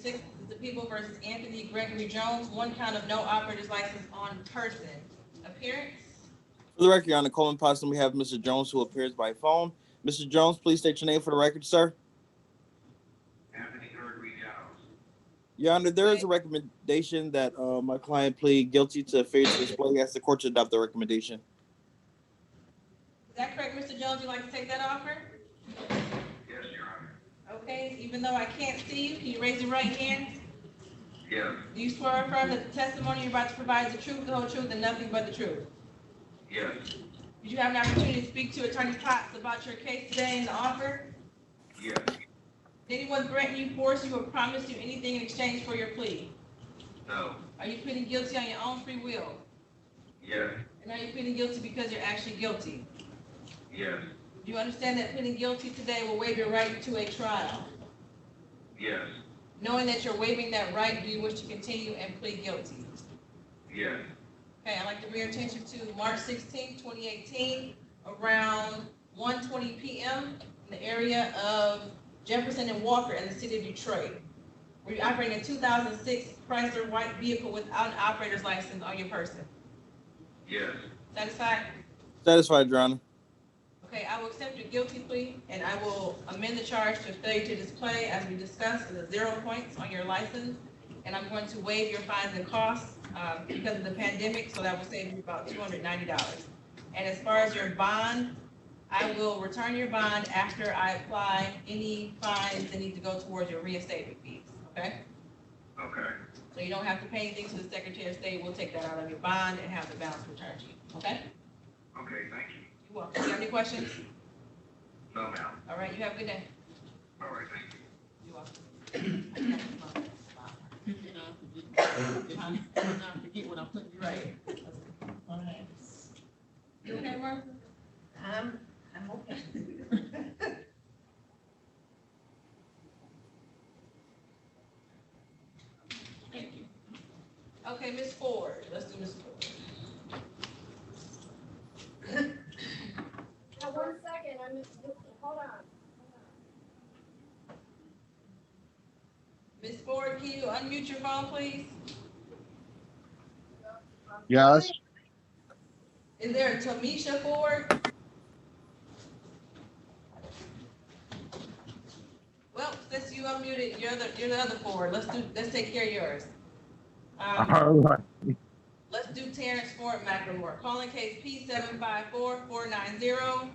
6 is the People versus Anthony Gregory Jones, 1 count of no operator's license on person. Appearance? For the record, Your Honor, Coleman Possum, we have Mr. Jones who appears by phone. Mr. Jones, please state your name for the record, sir. Anthony Gregory Jones. Your Honor, there is a recommendation that my client plead guilty to failure to display. Ask the court to adopt the recommendation. Is that correct, Mr. Jones? You'd like to take that offer? Yes, Your Honor. Okay, even though I can't see you, can you raise your right hand? Yes. Do you swear or affirm that the testimony you're about to provide is the truth, the whole truth, and nothing but the truth? Yes. Did you have an opportunity to speak to Attorney Potts about your case today in the offer? Yes. Did anyone threaten you, force you, or promise you anything in exchange for your plea? No. Are you pleading guilty on your own free will? Yes. And are you pleading guilty because you're actually guilty? Yes. Do you understand that pleading guilty today will waive your right to a trial? Yes. Knowing that you're waiving that right, do you wish to continue and plead guilty? Yes. Okay, I'd like to bring your attention to March 16, 2018, around 1:20 p.m. in the area of Jefferson and Walker in the city of Detroit. Were you operating a 2006 Chrysler white vehicle without an operator's license on your person? Yes. Satisfied? Satisfied, Your Honor. Okay, I will accept your guilty plea, and I will amend the charge to failure to display, as we discussed, as 0 points on your license. And I'm going to waive your fines and costs because of the pandemic, so that will save you about $290. And as far as your bond, I will return your bond after I apply any fines that need to go towards your reinstatement fees, okay? Okay. So you don't have to pay anything to the Secretary of State. We'll take that out of your bond and have the balance returned to you, okay? Okay, thank you. You're welcome. Do you have any questions? No, ma'am. All right, you have a good day. All right, thank you. You're welcome. Forget what I'm putting you right. All right. You okay, Martha? I'm okay. Thank you. Okay, Ms. Ford, let's do Ms. Ford. Now, 1 second, hold on. Ms. Ford, can you unmute your phone, please? Yes. Is there a Tamisha Ford? Well, since you unmuted, you're the other Ford. Let's take care of yours. All right. Let's do Terrence Ford McLemore. Calling case P754490.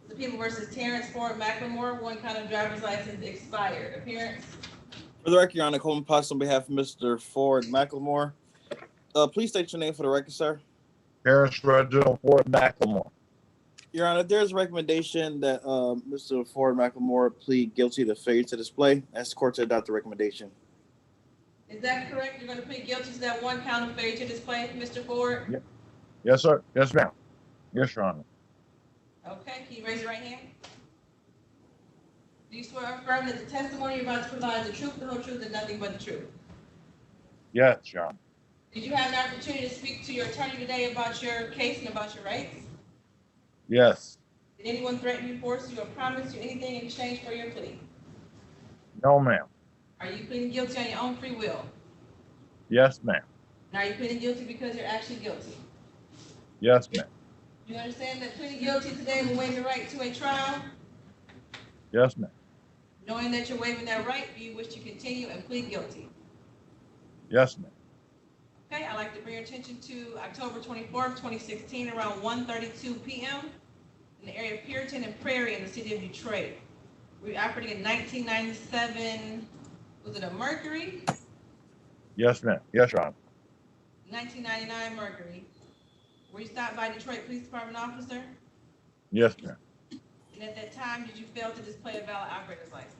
The People versus Terrence Ford McLemore, 1 count of driver's license expired. Appearance? For the record, Your Honor, Coleman Possum, on behalf of Mr. Ford McLemore. Please state your name for the record, sir. Harris Reginald Ford McLemore. Your Honor, there's a recommendation that Mr. Ford McLemore plead guilty to failure to display. Ask the court to adopt the recommendation. Is that correct? You're going to plead guilty to that 1 count of failure to display, Mr. Ford? Yep. Yes, sir. Yes, ma'am. Yes, Your Honor. Okay, can you raise your right hand? Do you swear or affirm that the testimony you're about to provide is the truth, the whole truth, and nothing but the truth? Yes, Your Honor. Did you have an opportunity to speak to your attorney today about your case and about your rights? Yes. Did anyone threaten you, force you, or promise you anything in exchange for your plea? No, ma'am. Are you pleading guilty on your own free will? Yes, ma'am. And are you pleading guilty because you're actually guilty? Yes, ma'am. Do you understand that pleading guilty today will waive your right to a trial? Yes, ma'am. Knowing that you're waiving that right, do you wish to continue and plead guilty? Yes, ma'am. Okay, I'd like to bring your attention to October 24th, 2016, around 1:32 p.m. in the area of Puritan and Prairie in the city of Detroit. We're operating in 1997, was it a Mercury? Yes, ma'am. Yes, Your Honor. 1999 Mercury. Were you stopped by Detroit Police Department officer? Yes, ma'am. And at that time, did you fail to display a valid operator's license?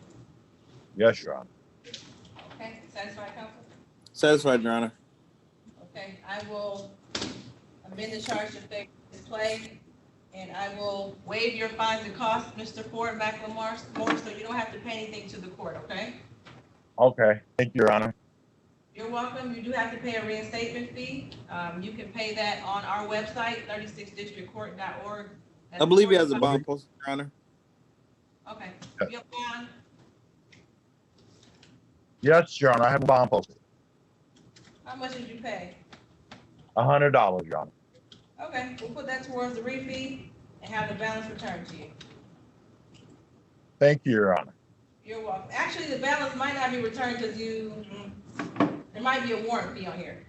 Yes, Your Honor. Okay, satisfied, counsel? Satisfied, Your Honor. Okay, I will amend the charge to failure to display, and I will waive your fines and costs, Mr. Ford McLemore, so you don't have to pay anything to the court, okay? Okay. Thank you, Your Honor. You're welcome. You do have to pay a reinstatement fee. You can pay that on our website, 36districtcourt.org. I believe he has a bond posted, Your Honor. Okay. You have bond? Yes, Your Honor, I have a bond posted. How much did you pay? $100, Your Honor. Okay, we'll put that towards the refee and have the balance returned to you. Thank you, Your Honor. You're welcome. Actually, the balance might not be returned because there might be a warrant fee on here.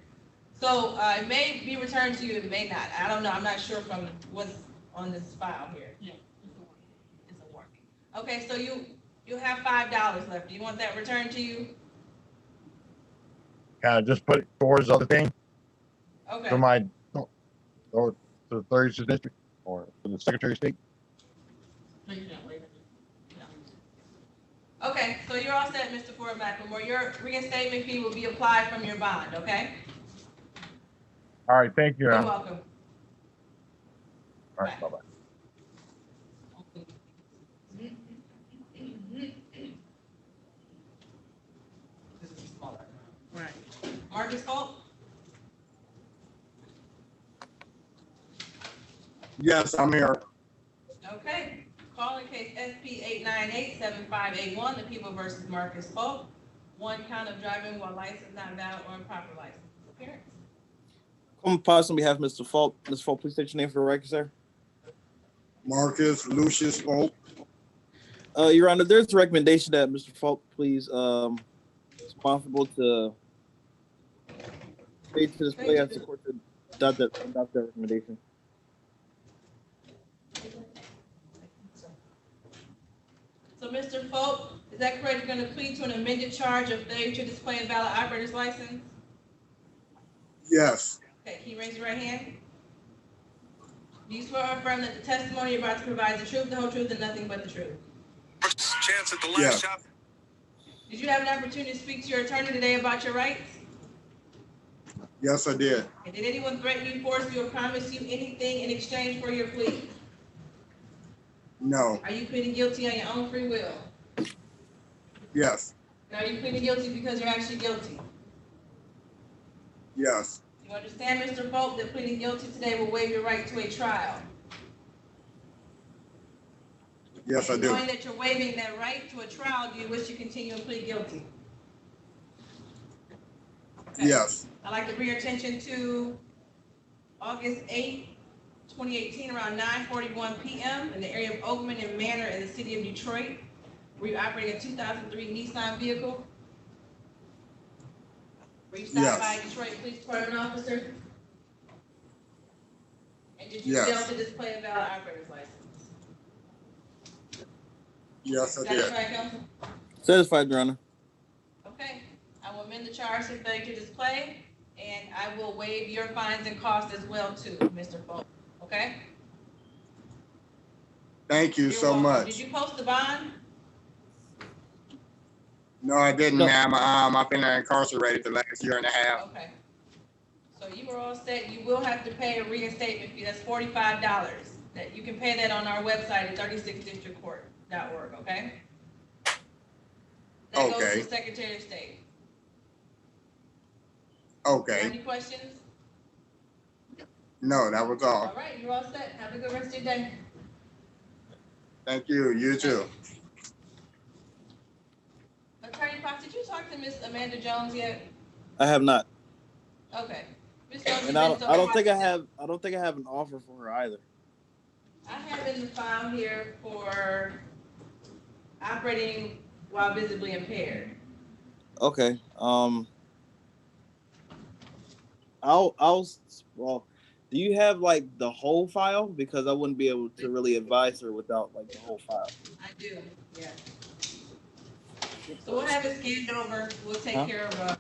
So, it may be returned to you, it may not. I don't know, I'm not sure from what's on this file here. Yeah. It's a warrant fee. Okay, so you have $5 left. Do you want that returned to you? Can I just put it towards the other thing to Okay, my, or to the 36th district or to the Secretary of State? No, you don't, wait. okay, so you're all set, Mr. Ford McLemore. Your reinstatement fee will be applied from your bond, okay? All right, thank you, Your You're Honor. welcome. All right, bye-bye. This is smaller. Right. Marcus Holt? Yes, I'm here. Okay, calling case SP 898-7581, the people versus Marcus Folk. One count of driving while license not valid or improper license. Appearance. Come pause on behalf of Mr. Falk. Mr. Falk, please state your name for the record, sir. Marcus Lucius Folk. Your Honor, there's a recommendation that Mr. Falk please responsible to state to display as the court to adopt that recommendation. So, Mr. Folk, is that correct? You're gonna plead to an amended charge of failure to display a valid operator's license? Yes, Okay, can you raise your right hand? Do you swear or affirm that the testimony you're about to provide is the truth, the whole truth, and nothing but the truth? Chance at the last Yes. shot. Did you have an opportunity to speak to your attorney today about your rights? yes, I did. And did anyone threaten you, force you, or promise you anything in exchange for your plea? No, Are you pleading guilty on your own free will? yes, And are you pleading guilty because you're actually guilty? yes, You understand, Mr. Folk, that pleading guilty today will waive your right to a trial? yes, I And do. knowing that you're waiving that right to a trial, do you wish to continue and plead guilty? Okay. Yes, I'd like to bring your attention to August 8th, 2018, around 9:41 p.m. in the area of Oakman and Manor in the city of Detroit. Were you operating a 2003 Nissan vehicle? Were you stopped Yes. by a Detroit Police Department officer? And did you Yes. fail to display a valid operator's license? yes, I Is that did. correct, counsel? Satisfied, Your Honor. Okay, I will amend the charge to failure to display, and I will waive your fines and costs as well too, Mr. Folk, okay? Thank you You're so welcome. much. Did you post the bond? No, I didn't, No. ma'am. I've been incarcerated the last year and a half. Okay. So you were all set, you will have to pay a reinstatement fee, that's $45. That, you can pay that on our website at 36districtcourt.org, okay? That goes to Okay. the Secretary of State. Any Okay. questions? No, that was all. All right, you're all set, have a good rest of your day. Thank you. You too. Attorney Fox, did you talk to Miss Amanda Jones yet? I have not, Okay. Ms. Jones, and you've I been don't, I don't think I so- have. I don't think I have an offer for her either. I have in the file here for operating while visibly impaired. Okay. Well, do you have like the whole file? Because I wouldn't be able to really advise her without like the whole file. I do, yeah. So we'll have it scanned over, we'll take Huh? care of a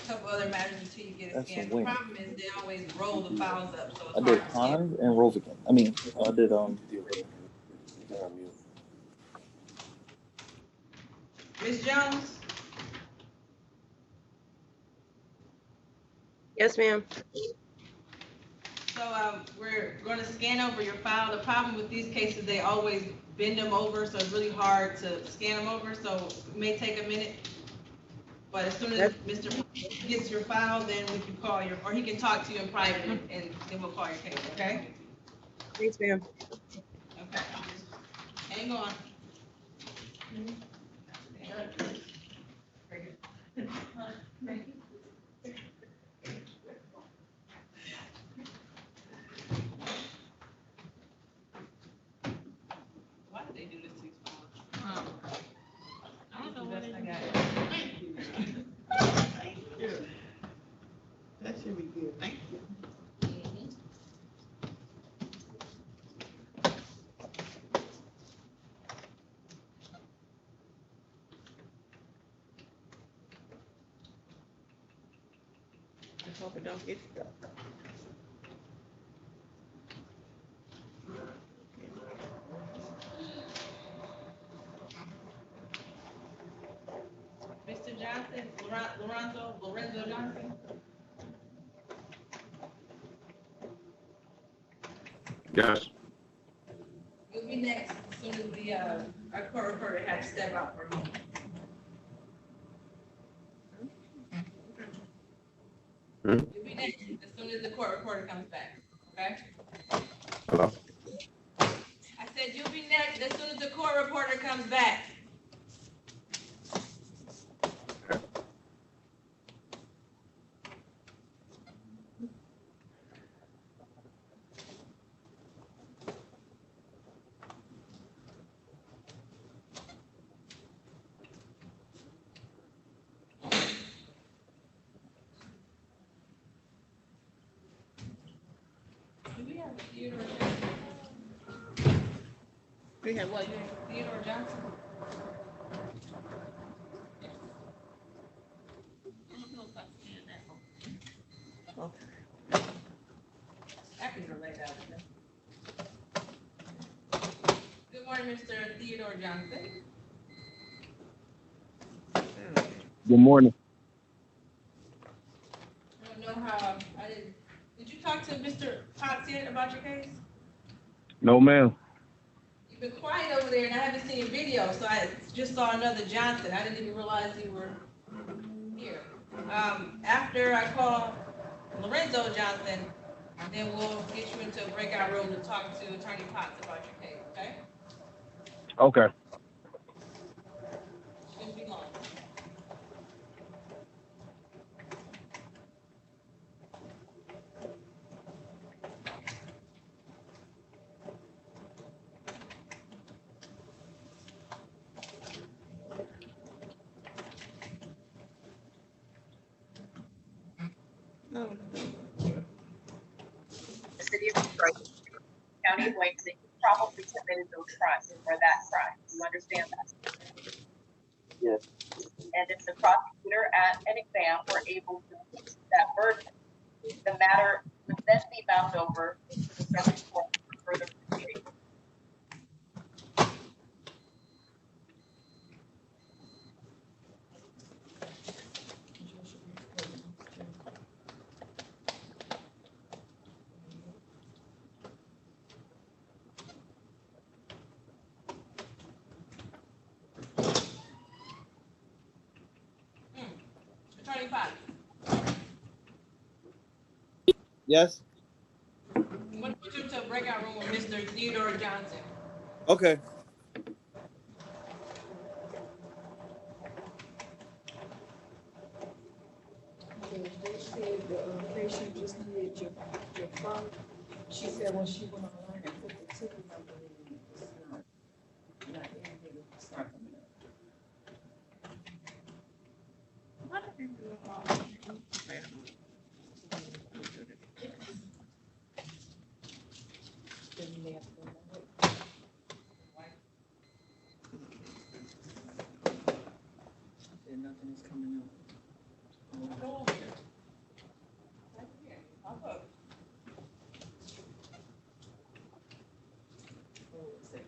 couple other matters until you get it That's a scanned. The win. problem is they always roll the files up, so I it's did hard to scan. Hans and Rovican. I mean, I did Ms. Jones? Yes, ma'am. So, we're gonna scan over your file. The problem with these cases, they always bend them over, so it's really hard to scan them over, so it may take a minute. But as soon as Mr. gets your file, then we can call your, or he can talk to you in private, and then we'll call your case, okay? Thanks, ma'am. Okay. Hang on. Why did they do this too small? I don't know what Best it I is. got. Thank you. That should be good, thank you. I hope it don't get stuck. Mr. Johnson, Lorenzo Johnson. Yes. You'll be next as soon as the, our court reporter had to step out for a moment. You'll be next as soon as the court reporter comes back, okay? Hello. I said you'll be next as soon as the court reporter comes back. Do we have Theodore Johnson? We have what? Theodore Johnson? I don't know if I can that one. Okay. I can relate that with him. Good morning, Mr. Theodore Johnson. Good morning. I don't know how, did you talk to Mr. Potts yet about your case? No, ma'am. You've been quiet over there and I haven't seen your video, so I just saw another Johnson. I didn't even realize you were here. After I call Lorenzo Johnson, then we'll get you into a breakout room to talk to Attorney Potts about your case, okay? Okay. Shouldn't be long. No. The city of Detroit, county of Wayne, that you probably committed those crimes or that crime. You understand that? Yes. And if the prosecutor at an exam were able to meet that burden, the matter would then be bound over to the circuit court for further proceedings. Attorney Potts, Yes. I'm gonna put you into a breakout room with Mr. Theodore Johnson. Okay. They said the patient just needed your phone. She said when she went online and put the ticket number in, it's not anything, it's not coming up. Why did they do it all? Then you may have to go that way. Said nothing is coming up. Go over here. Right here. Pop up. Hold on a second.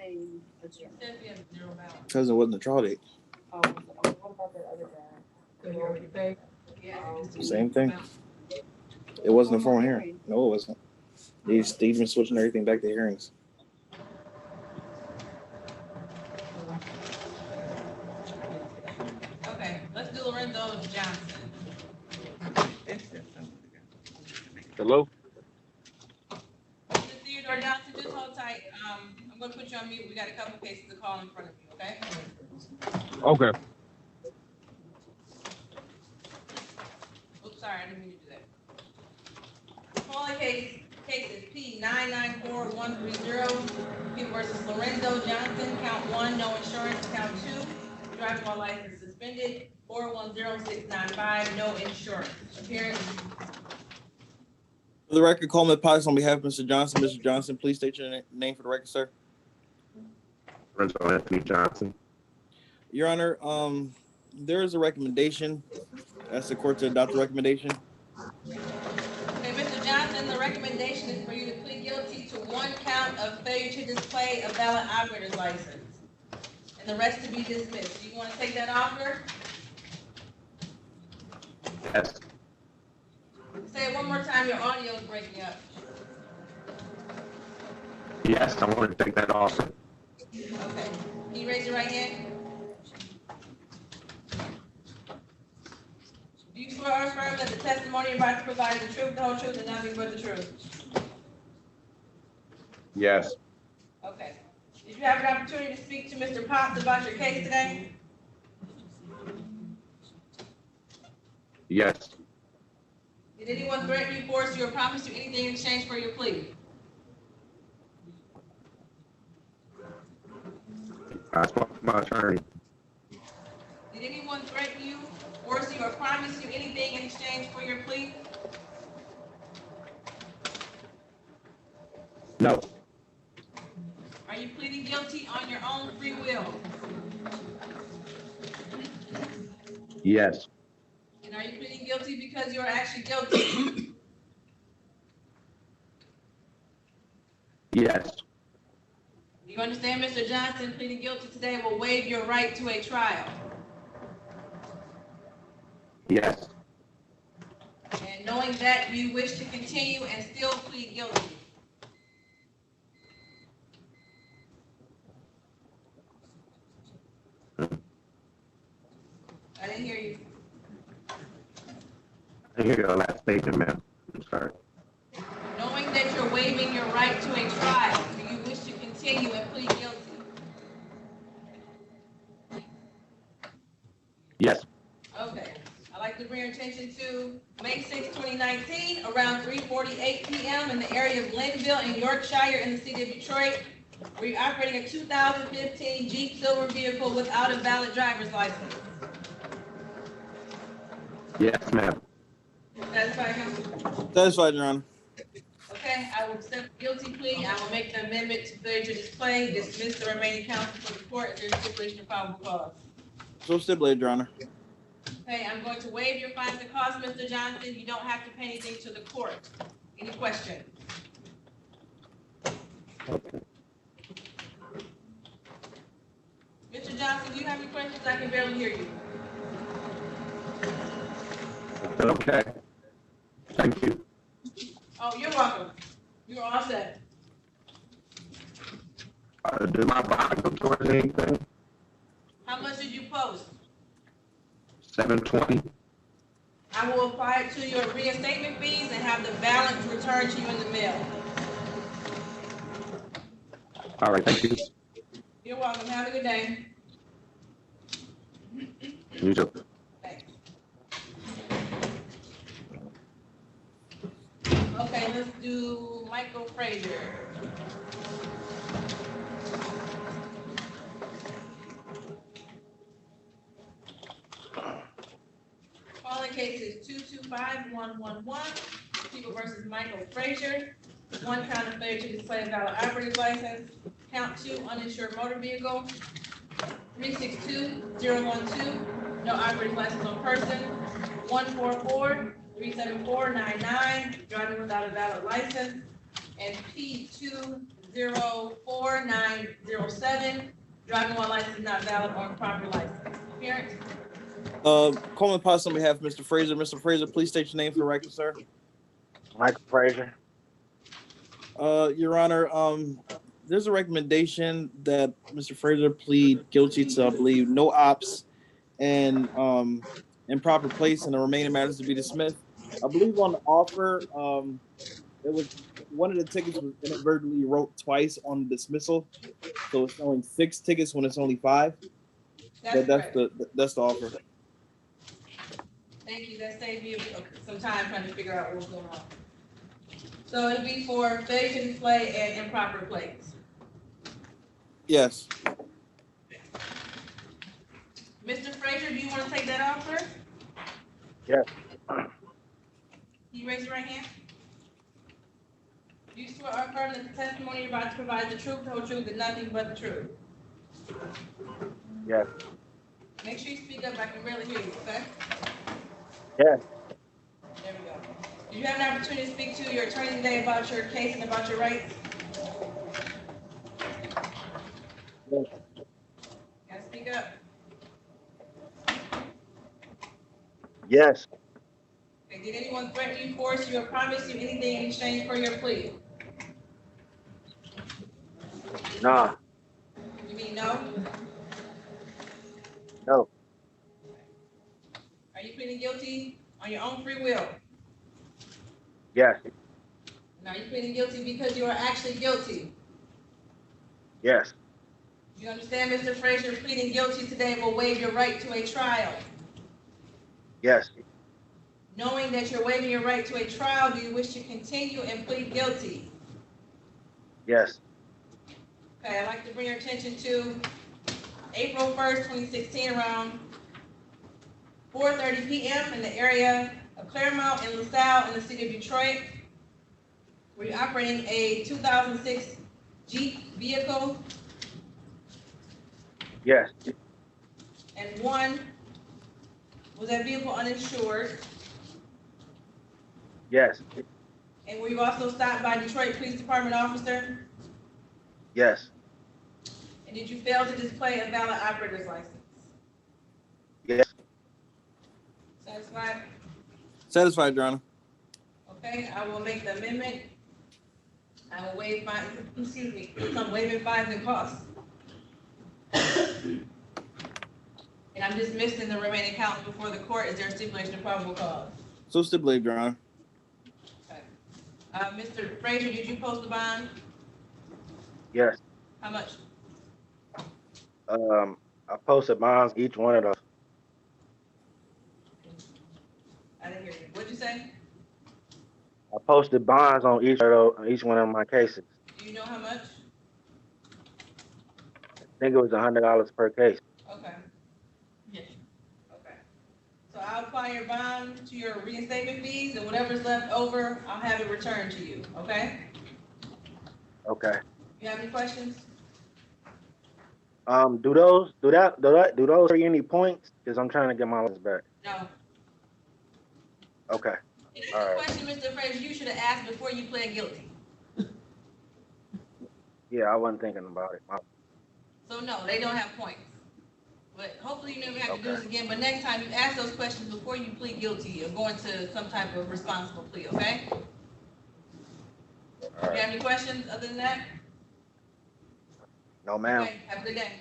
pay the It check. says we have zero balance. Because it wasn't the trial date. Oh, what about that other guy? Did he already pay? Yeah. Same thing. It wasn't a formal hearing. No, it wasn't. They've been switching everything back to hearings. Okay, let's do Lorenzo Johnson. Hello? Mr. Theodore Johnson, just hold tight. I'm gonna put you on mute. We got a couple cases to call in front of you, okay? Okay. Oops, sorry, I didn't mean to do that. Calling cases P 994-130, people versus Lorenzo Johnson, count 1, no insurance, count 2, driving while license suspended, 410-695, no insurance. Appearance, For the record, Coleman Potts on behalf of Mr. Johnson. Mr. Johnson, please state your name for the record, sir. Lorenzo Anthony Johnson. Your Honor, there is a recommendation. Ask the court to adopt the recommendation. okay, Mr. Johnson, the recommendation is for you to plead guilty to 1 count of failure to display a valid operator's license, and the rest to be dismissed. Do you want to take that offer? Yes. Say it one more time, your audio is breaking up. Yes, I want to take that offer. Okay, can you raise your right hand? Do you swear or affirm that the testimony you're about to provide is the truth, the whole truth, and nothing but the truth? Yes. Okay. Did you have an opportunity to speak to Mr. Potts about your case today? Yes. Did anyone threaten you, force you, or promise you anything in exchange for your plea? I spoke to my attorney. Did anyone threaten you, force you, or promise you anything in exchange for your plea? No. Are you pleading guilty on your own free will? Yes. And are you pleading guilty because you are actually guilty? Yes. Do you understand, Mr. Johnson, pleading guilty today will waive your right to a trial? Yes. And knowing that, you wish to continue and still plead guilty? I didn't hear you. I hear your last statement, ma'am. I'm sorry. Knowing that you're waiving your right to a trial, do you wish to continue and plead guilty? Yes. Okay. I'd like to bring your attention to May 6, 2019, around 3:48 p.m. in the area of Glenville in Yorkshire in the city of Detroit, where you're operating a 2015 Jeep Silver vehicle without a valid driver's license. Yes, ma'am. Satisfied, counsel? Satisfied, Your Honor. Okay, I will accept the guilty plea. I will make the amendment to failure to display, dismiss the remaining counsel for the court, and there's stipulation of probable cause. So stipulated, Your Honor. Okay, I'm going to waive your fines and costs, Mr. Johnson. You don't have to pay anything to the court. Any questions? Mr. Johnson, do you have any questions? I can barely hear you. Okay. Thank you. Oh, you're welcome. You're all set. Did my bond go towards anything? How much did you post? $720. I will apply it to your reinstatement fees and have the balance returned to you in the mail. All right, thank you. You're welcome. Have a good day. You too. Thanks. Okay, let's do Michael Frazier. Calling case is 225111, people versus Michael Frazier. 1 count of failure to display a valid operator's license. Count 2, uninsured motor vehicle. 362012, no operator's license on person. 144-37499, driving without a valid license. And P20 04907, driving while license not valid or improper license. Appearance? Coleman Potts on behalf of Mr. Fraser. Mr. Fraser, please state your name for the record, sir. Michael Frazier. Your Honor, there's a recommendation that Mr. Fraser plead guilty to, I believe, no ops and improper place, and the remaining matters to be dismissed. I believe on the offer, it was one of the tickets was inadvertently wrote twice on the dismissal, so it's showing 6 tickets when it's only 5. That's correct. That's the offer. Thank you. That saved you some time trying to figure out what was going on. So it'd be for failure to display and improper plates. Yes. Mr. Frazier, do you want to take that offer? Yes. Can you raise your right hand? Do you swear or affirm that the testimony you're about to provide the truth, the whole truth, and nothing but the truth? Yes. Make sure you speak up. I can barely hear you, okay? Yes. There we go. Did you have an opportunity to speak to your attorney today about your case and about your rights? Yes. Gotta speak up. Yes. Okay, did anyone threaten you, force you, or promise you anything in exchange for your plea? Nah. You mean no? No. Are you pleading guilty on your own free will? Yes. And are you pleading guilty because you are actually guilty? Yes. You understand, Mr. Frazier, pleading guilty today will waive your right to a trial. Yes. Knowing that you're waiving your right to a trial, do you wish to continue and plead guilty? Yes. Okay, I'd like to bring your attention to April 1st, 2016, around 4:30 p.m. in the area of Claremont and LaSalle in the city of Detroit, where you're operating a 2006 Jeep vehicle, Yes. and one, was that vehicle uninsured? Yes. And were you also stopped by Detroit Police Department officer? Yes. And did you fail to display a valid operator's license? Yes. Satisfied? Satisfied, Your Honor. Okay, I will make the amendment. I will waive fines, excuse me, I'm waiving fines and costs. And I'm dismissing the remaining counts before the court. Is there a stipulation of probable cause? So stipulated, Your Honor. Okay. Mr. Frazier, did you post the bond? Yes. How much? I posted bonds each one of those. I didn't hear you. What'd you say? I posted bonds on each one of my cases. Do you know how much? I think it was $100 per case. Okay. Yes. Okay. So I'll apply your bond to your reinstatement fees, and whatever's left over, I'll have it returned to you, okay? Okay. You have any questions? Do those carry any points? Because I'm trying to get my license back. No. Okay. That's All the right. question, Mr. Frazier, you should have asked before you pled guilty. Yeah, I wasn't thinking about it. So no, they don't have points. But hopefully you never have to do this Okay. again, but next time you ask those questions before you plead guilty or go into some type of responsible plea, okay? All You right. have any questions other than that? No, ma'am. Okay, have a good day.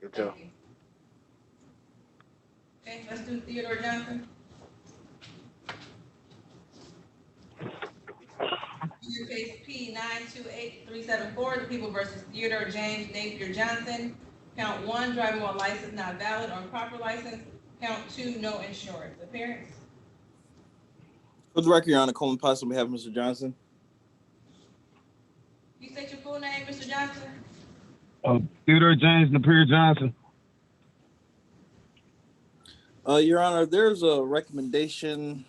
You too. Thank you. Okay, let's do Theodore Johnson. Your case P928374, the people versus Theodore James Napier Johnson. Count 1, driving while license not valid or improper license. Count 2, no insurance. Appearance? For the record, Your Honor, Coleman Potts on behalf of Mr. Johnson. You state your full name, Mr. Johnson? Theodore James Napier Johnson. Your Honor, there's a recommendation.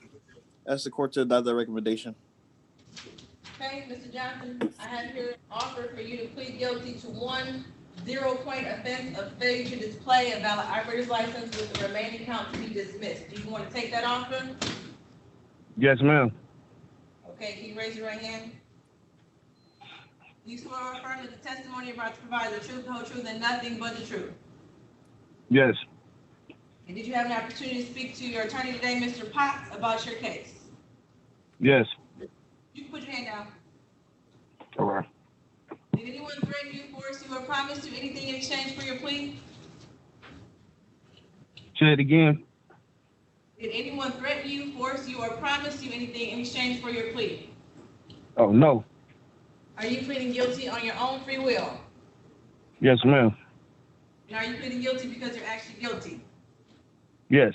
Ask the court to adopt that recommendation. Okay, Mr. Johnson, I have here offer for you to plead guilty to 1 0-point offense of failure to display a valid operator's license with the remaining count to be dismissed. Do you want to take that offer? Yes, ma'am. Okay, can you raise your right hand? You swear or affirm that the testimony you're about to provide is the truth, the whole truth, and nothing but the truth. Yes. And did you have an opportunity to speak to your attorney today, Mr. Potts, about your case? Yes. You can put your hand down. All right. Did anyone threaten you, force you, or promise you anything in exchange for your plea? Say it again. Did anyone threaten you, force you, or promise you anything in exchange for your plea? Oh, no. Are you pleading guilty on your own free will? Yes, ma'am. And are you pleading guilty because you're actually guilty? Yes.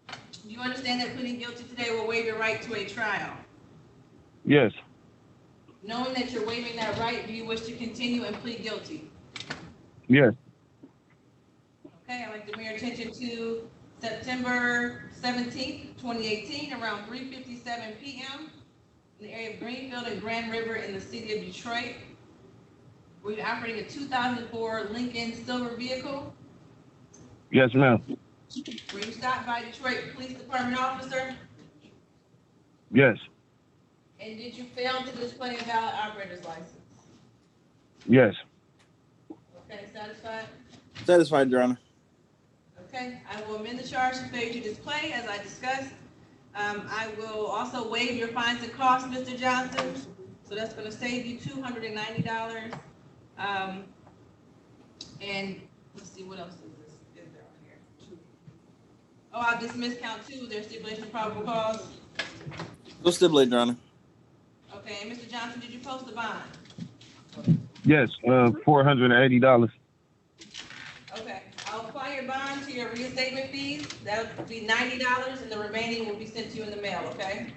Do you understand that pleading guilty today will waive your right to a trial? Yes. Knowing that you're waiving that right, do you wish to continue and plead guilty? Yes. Okay, I'd like to bring your attention to September 17th, 2018, around 3:57 p.m. in the area of Greenfield and Grand River in the city of Detroit. Were you operating a 2004 Lincoln Silver vehicle? Yes, ma'am. Were you stopped by Detroit Police Department officer? Yes. And did you fail to display a valid operator's license? Yes. Okay, satisfied? Satisfied, Your Honor. Okay, I will amend the charge to failure to display as I discussed. I will also waive your fines and costs, Mr. Johnson. So that's gonna save you $290. And let's see, what else is there on here? Oh, I'll dismiss count 2, there's stipulation of probable cause. Go stipulate, Your Honor. Okay, and Mr. Johnson, did you post the bond? Yes. $480. Okay, I'll apply your bond to your reinstatement fees. That'll be $90, and the remaining will be sent to you in the mail, okay?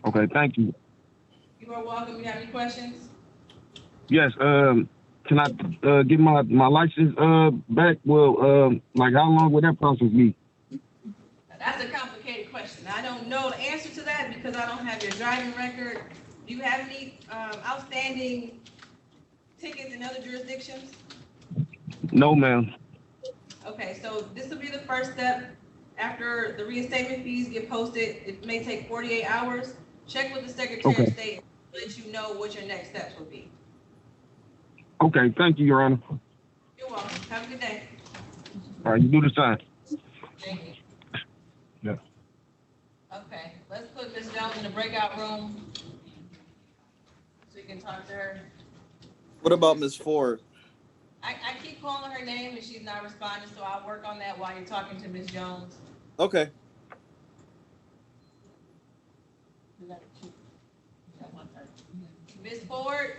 Okay, thank you. You are welcome. You have any questions? Yes. Can I get my license back? Well, like how long would that process be? That's a complicated question. I don't know the answer to that because I don't have your driving record. Do you have any outstanding tickets in other jurisdictions? No, ma'am. Okay, so this will be the first step. After the reinstatement fees get posted, it may take 48 hours. Check with the Secretary of State and let you know what your next steps will be. Okay, thank you, Your Honor. You're welcome. Have a good day. All right, you do the same. Thank you. Yeah. Okay, let's put Ms. Jones in the breakout room so you can talk to her. What about Ms. Ford? I keep calling her name and she's not responding, so I'll work on that while you're talking to Ms. Jones. Okay. Ms. Ford?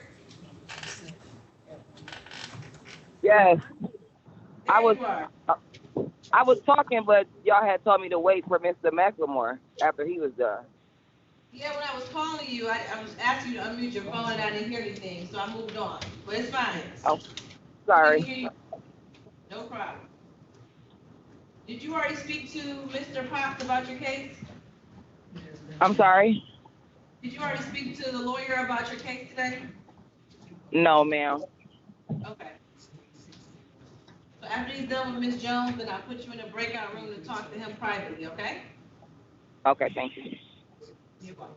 Yes, There I was you are. I was talking, but y'all had told me to wait for Mr. McLemore after he was done. Yeah, when I was calling you, I was asking you to unmute your phone and I didn't hear anything, so I moved on. But it's fine. Oh, I sorry. can hear you. No problem. Did you already speak to Mr. Potts about your case? I'm sorry. Did you already speak to the lawyer about your case today? No, ma'am. Okay. So after he's done with Ms. Jones, then I'll put you in a breakout room to talk to him privately, okay? Okay, thank you. You're welcome.